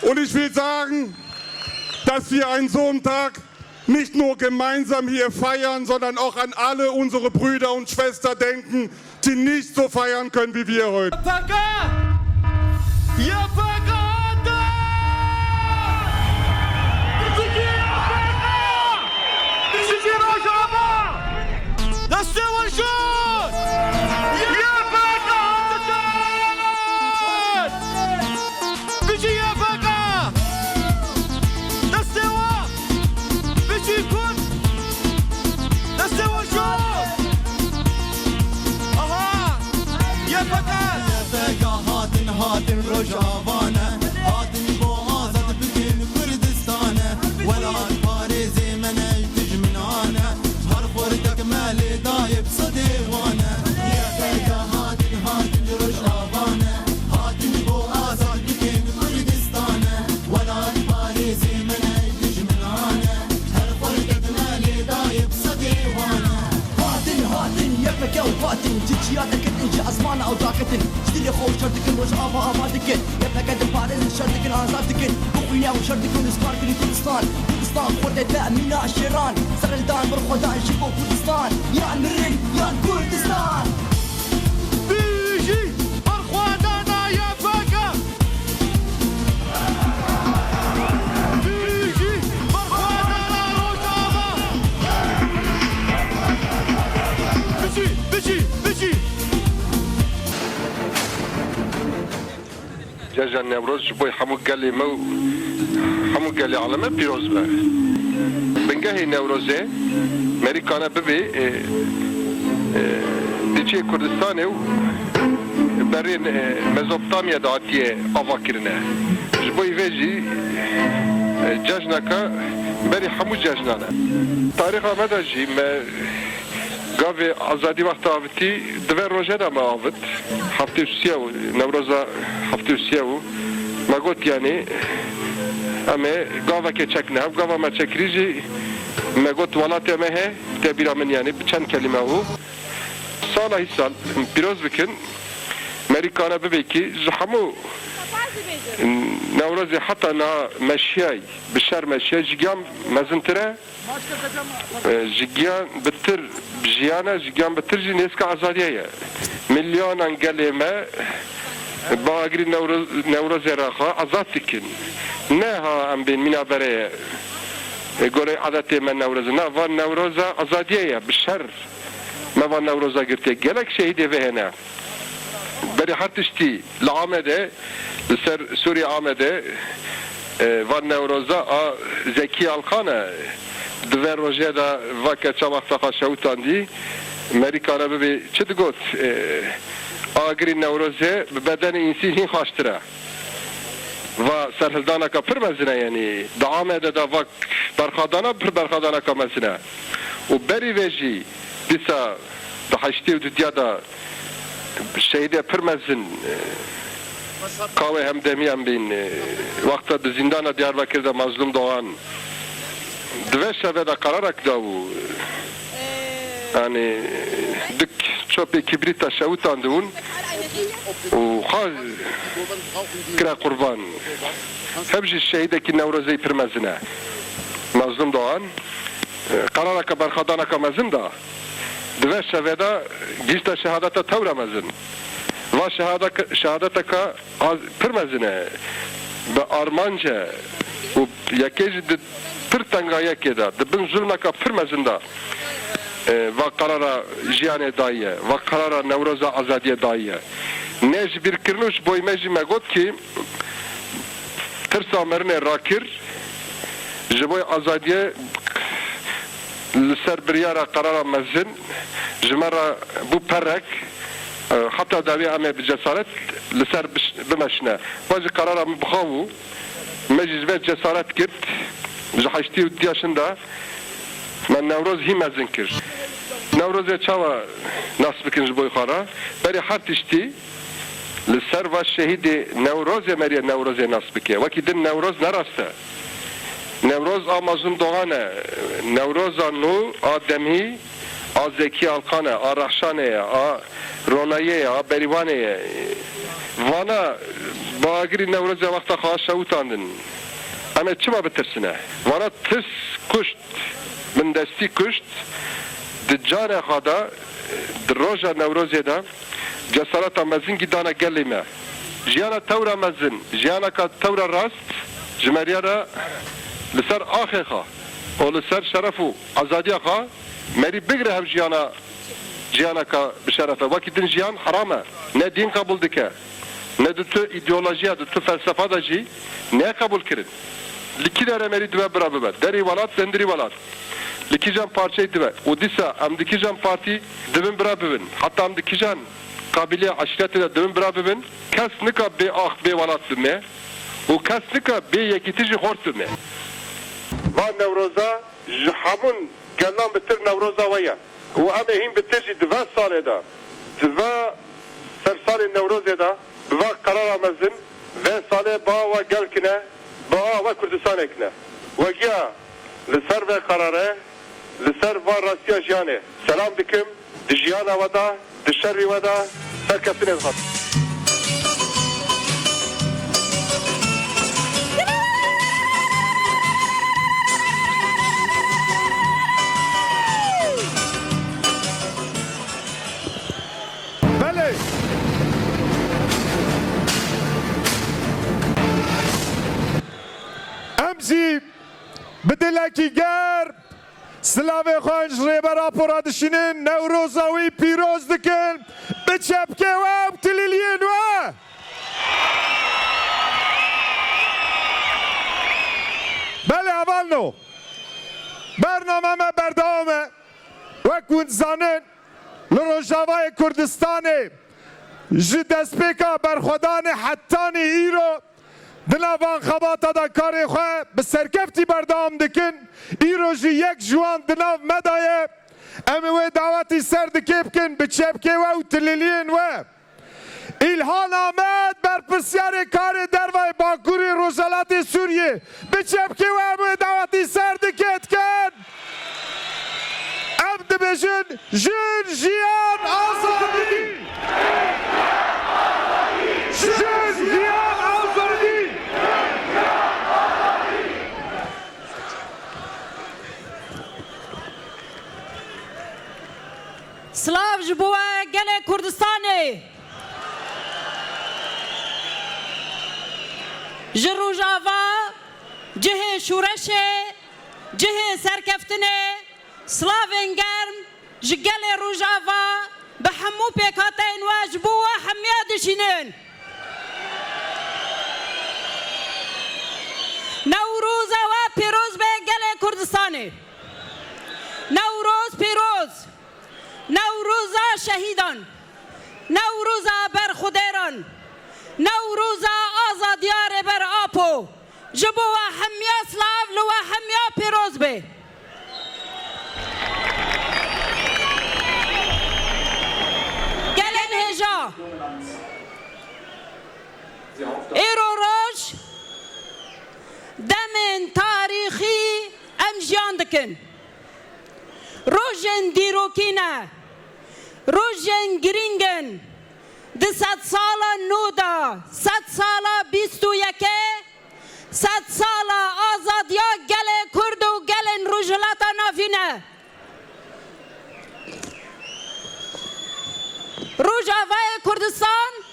Und ich will sagen, dass wir an so einem Tag nicht nur gemeinsam hier feiern, sondern auch an alle unsere Brüder und Schwestern denken, die nicht so feiern können wie wir heute. هاتن رجعوانا هاتن بوغازة بكين كردستانا ولا الباريزي من تجمنانا هرفورتك مالي دايب صديوانا يا فيدا هاتن رجعوانا هاتن بوغازة بكين كردستانا ولا الباريزي من تجمنانا هرفورتك مالي دايب صديوانا هاتن يا فكا وفاتن تجياتك انجي ازمان او داكتن جديد خوش شرطكن روش آبا آبادكن يا فكا باريز شرطكن آزادكن بقويا وشرطكن اسكاركن كردستان كردستان خورده تأمينا الشيران سر الدان برخودان شبو كردستان يا نرين يا كردستان بيجي برخودانا يا فكا بيجي برخودانا روش آبا بيجي جاجان نوروز جبوي حمو قالي مو حمو قالي على ما بيروز با بنجاهي نوروزه امريكانا ببي ديجي كردستاني برين مزوبطاميا دعاتيه افاكرنا جبوي فيجي جاجناكا بري حمو جاجنانا تاريخ مدى جي ما قافي ازادي وقت عفتي دفر روجانا ما عفت حفتي وسياو نوروزا حفتي وسياو ما قلت يعني اما قافا كي تشكنا قافا ما تشكريجي ما قلت ولاتي ما هي تبيرا من يعني بچند كلمة هو سالا هي سال بيروز بكن مريكانا ببيكي زحمو نوروزي حتى نا مشياي بالشهر مشياي جيجام مزنتره جيجان بتر بجيانا جيجان بتر جنيسكا عزادية مليون انقلمة باقري نوروزي راخا عزادتكن نها ام بين منا بريه قولي عادتي من نوروز نا فان نوروزا عزادية بالشهر ما فان نوروزا قلت قالك شهيدي في هنا بری هر تشتی لعامده لسر سوری آمده و نوروزا زکی الخانه دوه روژه دا وکه چه وقتا خاشوتان دی امریکانه ببی چه دگوت آگری نوروزه بدن انسی هین خاشتره و سرهلدانه که پر مزنه یعنی دعامه دا وک برخادانه پر برخادانه که مزنه و بری ویجی دیسا دا حشتی و دودیا دا شهیده پر مزن قاوه همدمی هم بین وقتا دا زندان دیاربکر دا مظلوم دوان دوه شبه دا قرار اکداو yani dük çöpe kibrita şavutan dun و خاز كرا قربان هبجي الشهيدة كي نوروزي برمزنا مظلوم دوان قرارك برخدانك مزن دا دوه شهادة جيشتا شهادة تورا مزن و شهادتك برمزنا بأرمانجا و يكيج ترتنغا يكيدا دبن ظلمك برمزن دا و قرار جیان دایه و قرار نوروز آزادی دایه نج bir kirnuş boy meci megot ki tırsa merine rakir jiboy azadiye لسر بريارة قرار مزن جمرة بو برك حتى داوي أمي بجسارت لسر بمشنا واجي قرار بخاو مجي جبت جسارت كرت جحشتي ودياشن دا من نوروز هی مزن کرد نوروز چاوا نصب کنج بوی خارا بری هر تشتی لسر و شهید نوروز مری نوروز نصب که وکی دن نوروز نراسته نوروز آمازون دوغانه نوروز نو آدمی آزکی آلقانه آرخشانه رونایه بریوانه وانا با اگری نوروز وقت خواه شوتاندن اما چه ما بترسنه وانا تس کشت من دستی کشت دجار خدا دروجا نوروزی دا جسارت مزن گیدانا گلیمه جیانا تورا مزن جیانا کا تورا راست جمریارا لسر آخه خا و لسر شرفو آزادی خا مری بگره هم جیانا کا بشرفه وکی دن جیان حرامه نه دین قبول دکه نه دو ایدئولوژیا دو فلسفه دا جی نه قبول کرد لکی داره مری دوه برابر بد دری ولات دندری ولات لکیجان parçayı dibe. Odisa am dikijan parti dibin beraberin. Hatta am dikijan kabiliye aşireti de dibin beraberin. Kes nika be ah be valat bime. O kes nika be yekitici hort bime. Va Nevroza jihamun gelan bitir Nevroza vaya. O amehim bitir dve sale da. Dve ser sale Nevroza da. Dve karar amazın ve sale ba ve gelkine ba ve Kurdistan ekne. Ve ya لسر و قراره لسر و راسیا جانه سلام دکم دجیان ودا دشری ودا سرکفین الخط بله امزی بدلکی گرب سلاوی خوانج ریبرا پورا دشینن نوروزاوی پیروز دکن به چپکه و ابتلیلین و بله اول نو برنامه ما بردامه و کن زانن لروجاوای کردستانه جی دسپیکا برخودان حتانی ایرو دناوان خباتا دا کاری خواه به سرکفتی بردام دکن ایرو جی یک جوان دناو مدایه اموی دعوتی سر دکیب کن به چپکه و تلیلین و ایلهان آمد بر پرسیار کار دروای باکوری روزالات سوریه به چپکه و اموی دعوتی سر دکیت کن ام دبیجن جن جیان آزادی جن جیان آزادی سلاو جبوه گل کردستانه جروجاوا جه شورشه جه سرکفتنه سلاوین گرم جگل روجاوا به همو پیکاتین واجبوه همیاد بشینن نوروز و پیروز به گل کردستانه نوروز پیروز نوروز شهیدان نوروز برخودران نوروز آزادیار بر آپو جبو و همیا سلاو لو همیا پیروز به گلن هجا ایرو روش دمن تاریخی امجیان دکن روژن دیروکینه روژن گرینگن 200 سالا نودا 100 سالا 21 100 سالا آزادیا گل کرد و گل روجلاتا نافینه روجاوای کردستان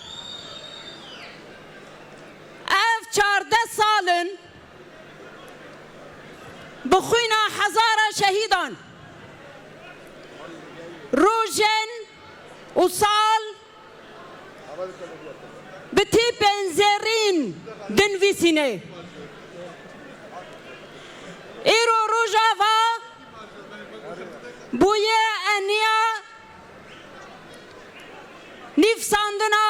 اف 14 سالن بخوینا هزار شهیدان روژن و سال بتی بنزرین دنویسینه ایرو روژاوا بویه انیا نیفساندنا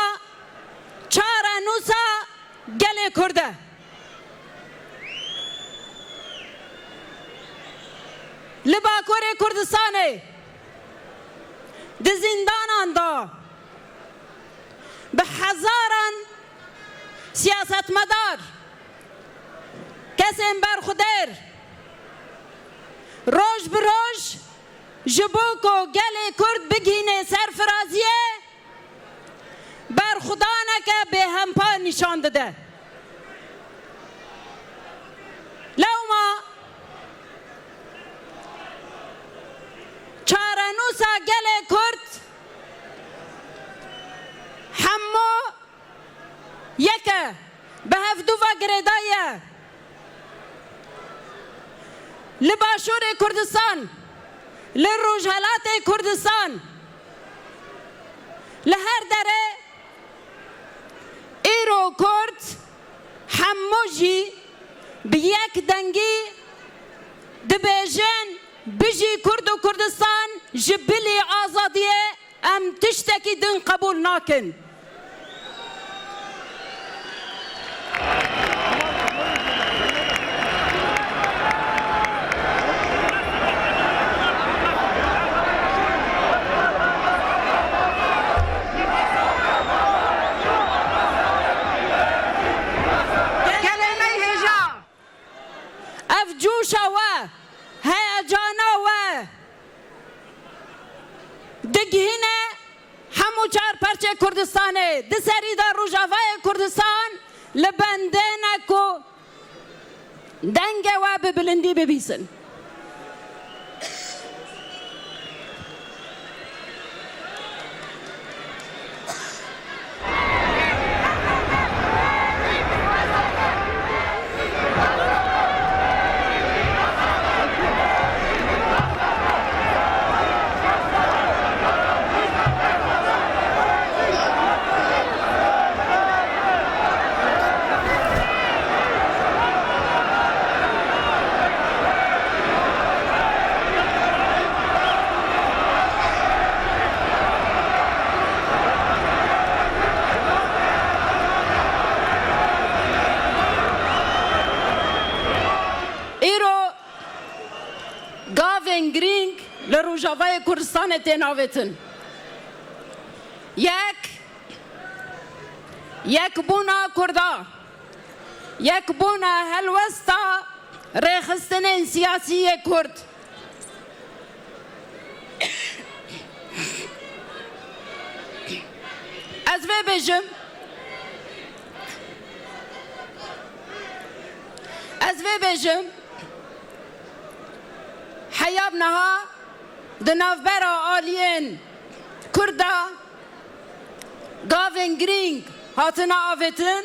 چاره نوسا گله کرده لباکور کردستانه ده زندانان دا به هزاران سیاستمدار کسی برخودر روش بروش جبوکو گل کرد بگینه سرفرازیه برخودانه که به همپا نشان داده لوما چارنوسا گل کرد همو یکه به هفدو و گردایه لباشور کردستان لروجهلات کردستان لهر دره ایرو کرد همو جی به یک دنگی دبیجن بجی کرد و کردستان جبلی آزادیه ام تشتکی دن قبول ناکن جوشوا هیجانا و دگهینه همو چار پرچه کردستانه دسری دا روجاوای کردستان لبنده نکو دنگ و ببلندی ببیسن گرینگ لروجاوای کردستان تناوتن یک بونا کردا یک بونا هلوستا ریخستن سیاسی کرد از وی بجم حیاب نها دنافبر آلین کردا گاوین گرینگ هاتنا آویتن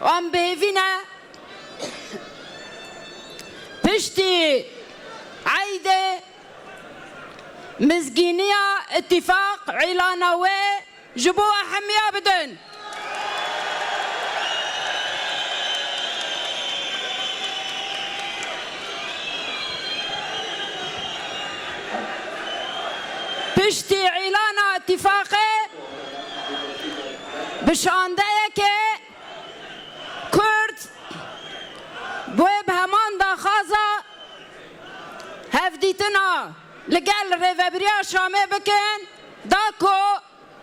آن بهوینه پشتی عیده مزگینیا اتفاق اعلانوه جبوا حمية بدن پشتی اعلان اتفاق بشانده که کرد بوی به همان داخازا هفدیتنا لگل ریوبریا شامه بکن داکو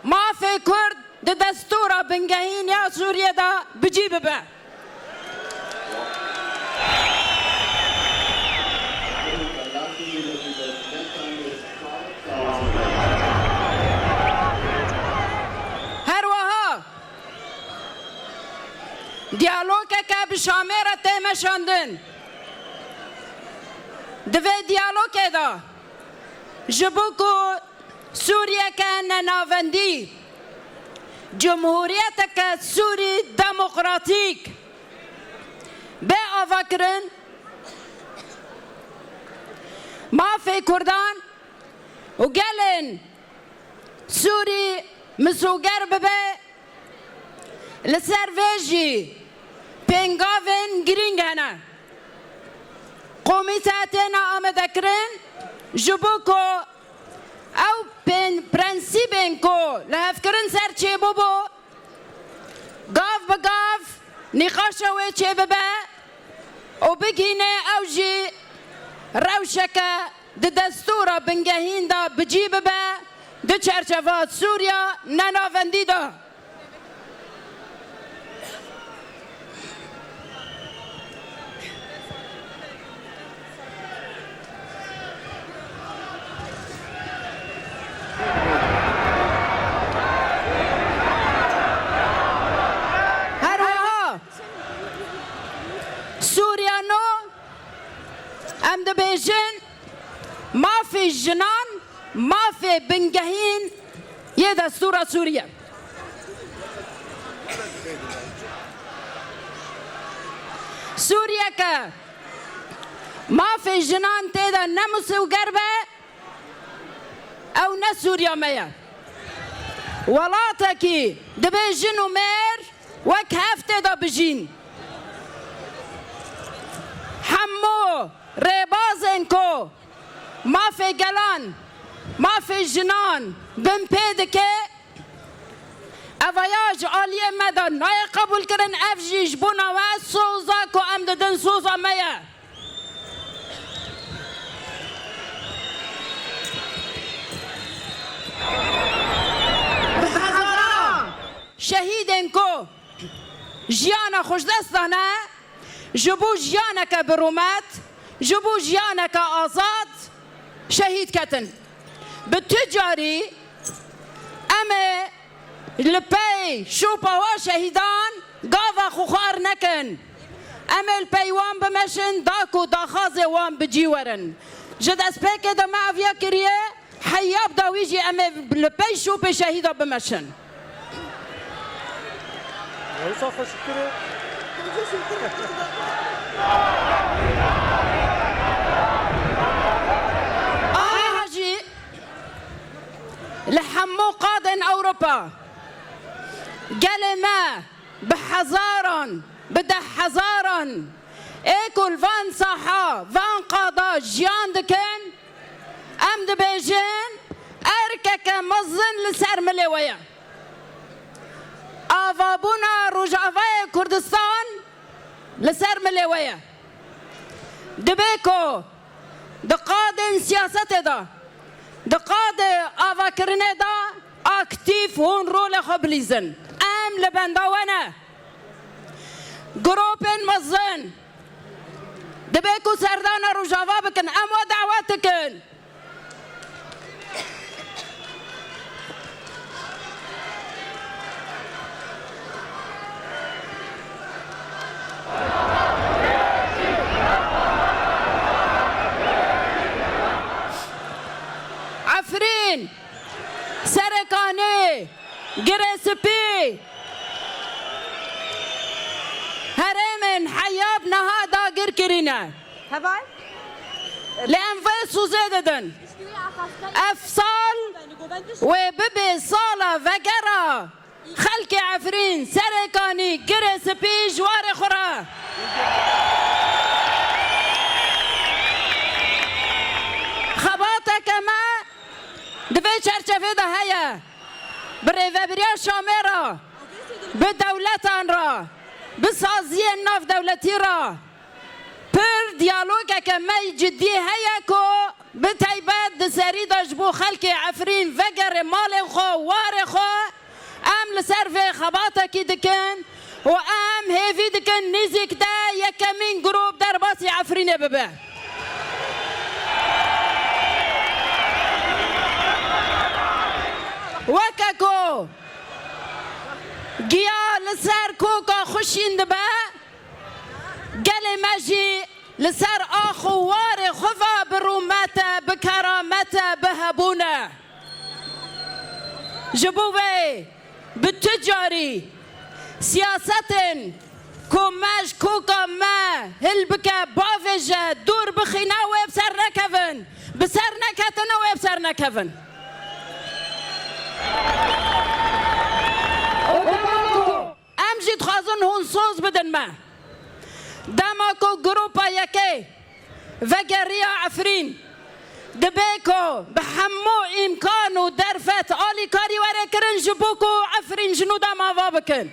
مافی کرد ده دستورا بنگهین یا سوریه دا بجی ببه دیالوگه که بشامه را تیمشاندن دوی دیالوگه دا جبو که سوریه که نناوندی جمهوریت که سوری دموکراتیک به آوا کرن مافی کردان و گلن سوری مسوگر ببه لسر ویجی پنگاون گرینگ هنه قومیتاتینا آمده کرن جبو کو او پرنسیبین کو لحف کرن سر چه ببو گاف بگاف نقاشوه چه ببه و بگینه او جی روشکه ده دستورا بنگهین دا بجی ببه ده چرچوات سوریا نناوندی دا ام دبیجن مافی جنان مافی بنگهین یه دستور سوریه سوریه که مافی جنان تیدا نمسو گربه او نه سوریا میا ولاتا کی دبیجن و میر وک هفته دا بجین حمو ریبازن کو مافی گلان مافی جنان بم پیده که اوایاج آلیه مدن نای قبول کرن افجیش بونا و سوزا کو ام ددن سوزا میا شهیدن کو جیانا خوش دستانه جبو جیانا که برومت جبو جیانا که آزاد شهید کتن به تجاری امه لپی شوپا و شهیدان گاوا خوخار نکن امه لپی وان بمشن داکو داخاز وان بجیورن جد اسپیک دا معویا کریه حیاب داویجی امه لپی شوپ شهیدا بمشن حاجي لحمو قادن أوروبا قال ما بحزارا بده حزارا ايكل فان صحا فان قادا جيان دكن ام دبيجين اركك مزن لسر ملوية آفابونا رجعفاي كردستان لسر ملوية دبيكو دقادن سياسة دا دقاد آفا کرنه دا اکتیف هون رول خبلیزن ام لبنداوانه گروپن مزن دبیکو سردان رجاوا بکن ام و دعواتکن عفرين سرقاني جريسبي هرمن حياب نهادا جر كرينا Jawohl. لأن فيسو زيددن أفصال وببي صالة فقرة عفرین سرکانی گره سپی جوار خورا خباتا کما دوی چرچفه ده هیا بره وبریا شامه را به دولتان را به سازی ناف دولتی را پر دیالوگ که می جدی هیا کو به تایبت دسری داشت بو خلق عفرین وگر مال خو وار خو ام لسر و خباتا کی دکن و ام هیوی دکن نزیک ده یکمین گروپ در باسی عفرینه ببه وککو گیا لسر کوکا خوشیند به گل مجی لسر آخوار خفا برومت بکرامت بهبونه جبوه بتجاری سیاستن کومش کوکا ما هل بکه باوجه دور بخینا و بسر نکون بسر نکتن و بسر نکون ام جید خوازن هون سوز بدن ما دماکو گروپا یکی وگریا عفرین دبیکو به همو امکان و درفت آلی کاری وره کرن جبوکو عفرین جنو دم آوا بکن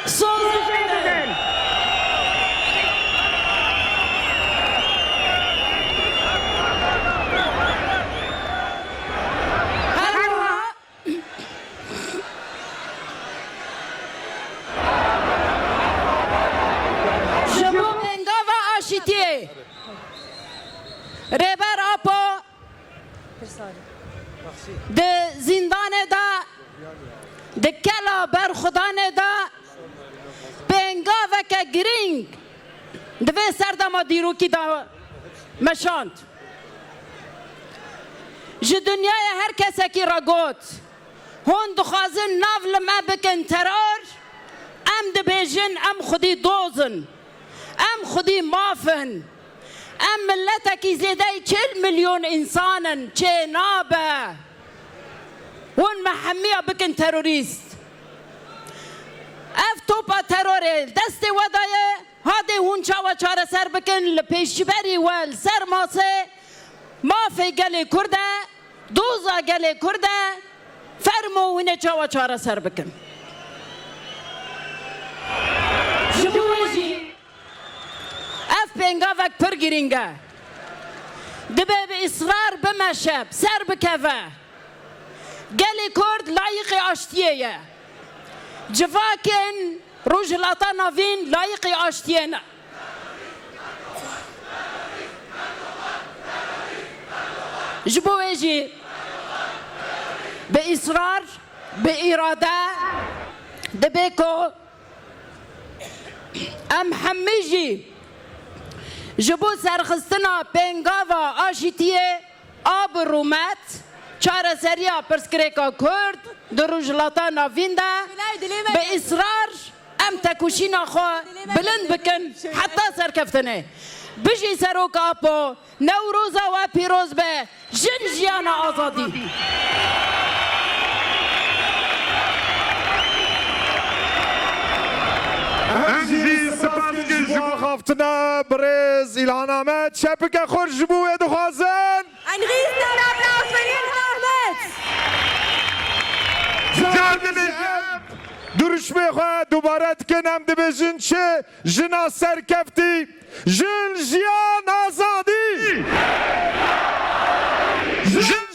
سوز بدن ریبر آپو ده زندان دا ده کلا بر خدان دا پنگا وکه گرینگ دوی سردما دیروکی دا مشاند جه دنیای هر کسی که را گوت هون دخوازن ناو لما بکن ترار ام ده بیجن ام خودی دوزن ام خودی مافن ام ملتکی زیده 40 میلیون انسانن چه نابه ون محمیه بکن تروریست اف توپا تروره دست ودایه هاده هون چاوا چاره سر بکن لپیشبری ول سر ماسه مافی گلی کرده دوزا گلی کرده فرمو هونه چاوا چاره سر بکن اف پنگا وک پر گرینگه دبه به اصرار بمشب سر بکوه گلی کرد لایق آشتیه جواکن روجلاتا ناوین لایق آشتیه نه جبوه جی به اصرار به اراده دبه کو ام حمیجی جبو سرخستنا پنگاوا آشیتیه آب رومت چاره سریا پرسکریکا کرد در روجلاتا ناوینده به اصرار ام تکوشینا خوا بلند بکن حتی سرکفتنه بجی سروک آپو نوروزا و پیروز به جن جیان آزادی امجی سپاسگزارم جبو خفتنا برز ایلان احمد شبکه خور جبو دخوازن Ein Riesenapplaus für Ilhan Ahmed! درشمه خواه دوباره کنم دبیجن چه جنا سرکفتی جن جیان آزادی جن